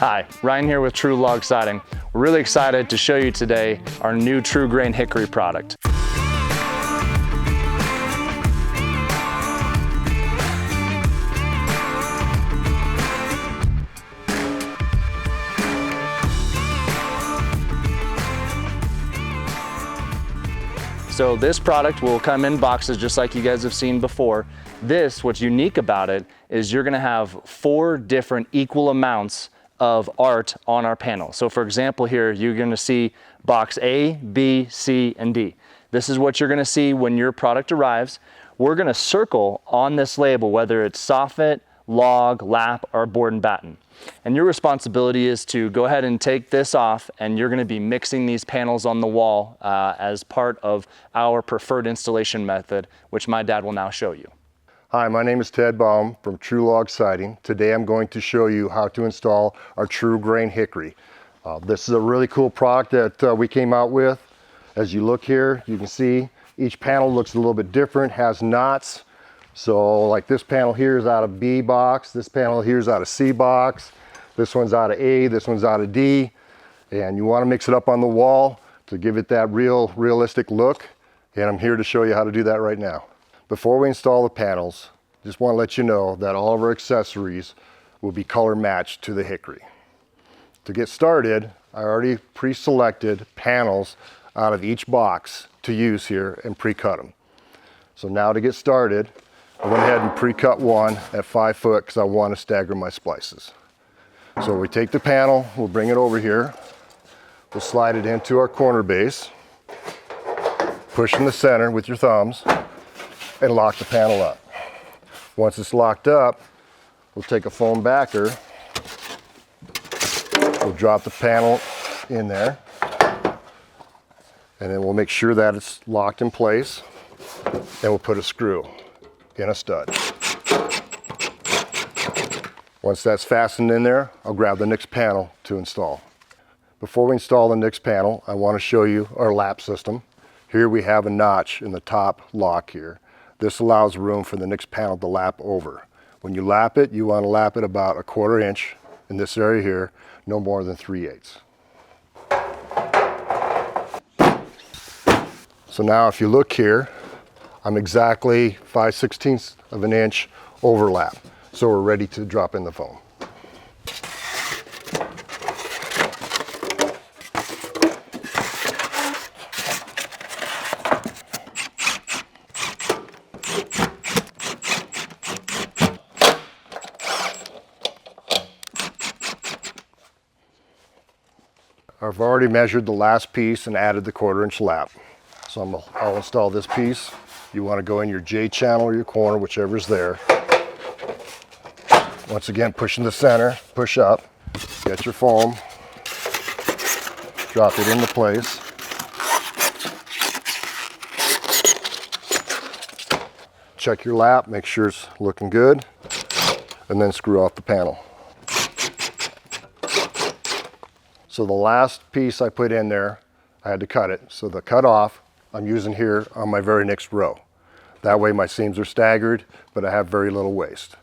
Hi, Ryan here with TruLog Siding. We're really excited to show you today our new TruGrain Hickory product. So this product will come in boxes just like you guys have seen before. What's unique about it is you're gonna have 4 different equal amounts of art on our panel. So for example here, you're gonna see box A, B, C, and D. This is what you're gonna see when your product arrives. We're gonna circle on this label, whether it's soffit, log, lap, or board and batten. And your responsibility is to go ahead and take this off, and you're gonna be mixing these panels on the wall as part of our preferred installation method, which my dad will now show you. Hi, my name is Ted Baum from TruLog Siding. Today I'm going to show you how to install our TruGrain Hickory. This is a really cool product that we came out with. As you look here, you can see each panel looks a little bit different, has knots. So like this panel here is out of B box, this panel here is out of C box, this one's out of A, this one's out of D. And you want to mix it up on the wall to give it that realistic look. And I'm here to show you how to do that right now. Before we install the panels, just want to let you know that all of our accessories will be color matched to the hickory. To get started, I already pre-selected panels out of each box to use here and pre-cut them. So now to get started, I went ahead and pre-cut one at 5 foot because I want to stagger my splices. So we take the panel, we'll bring it over here, we'll slide it into our corner base, push in the center with your thumbs, and lock the panel up. Once it's locked up, we'll take a foam backer, we'll drop the panel in there, and then we'll make sure that it's locked in place, and we'll put a screw in a stud. Once that's fastened in there, I'll grab the next panel to install. Before we install the next panel, I want to show you our lap system. Here we have a notch in the top lock here. This allows room for the next panel to lap over. When you lap it, you want to lap it about 1/4 inch in this area here, no more than 3/8. So now if you look here, I'm exactly 5/16 of an inch overlap. So we're ready to drop in the foam. I've already measured the last piece and added the 1/4 inch lap. So I'll install this piece. You want to go in your J channel or your corner, whichever's there. Once again, push in the center, push up, get your foam, drop it into place. Check your lap, make sure it's looking good, and then screw off the panel. So the last piece I put in there, I had to cut it. So the cut off, I'm using here on my very next row. That way my seams are staggered, but I have very little waste.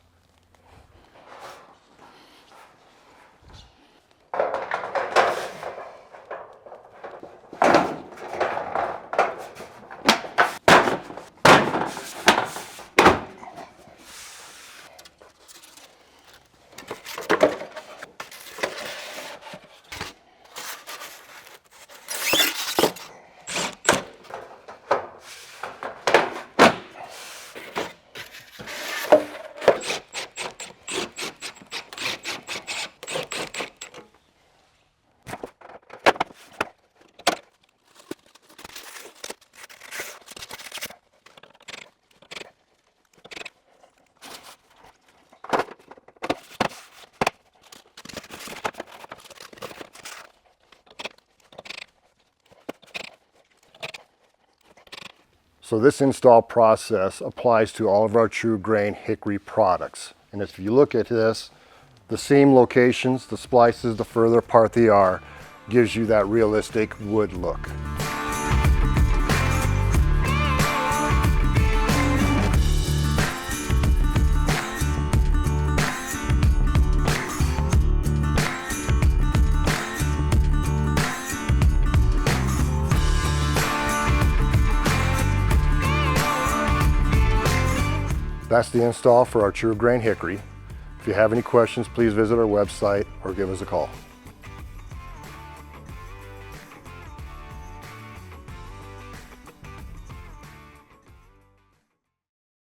So this install process applies to all of our TruGrain Hickory products. And if you look at this, the seam locations, the splices, the further apart they are, gives you that realistic wood look. That's the install for our TruGrain Hickory. If you have any questions, please visit our website or give us a call.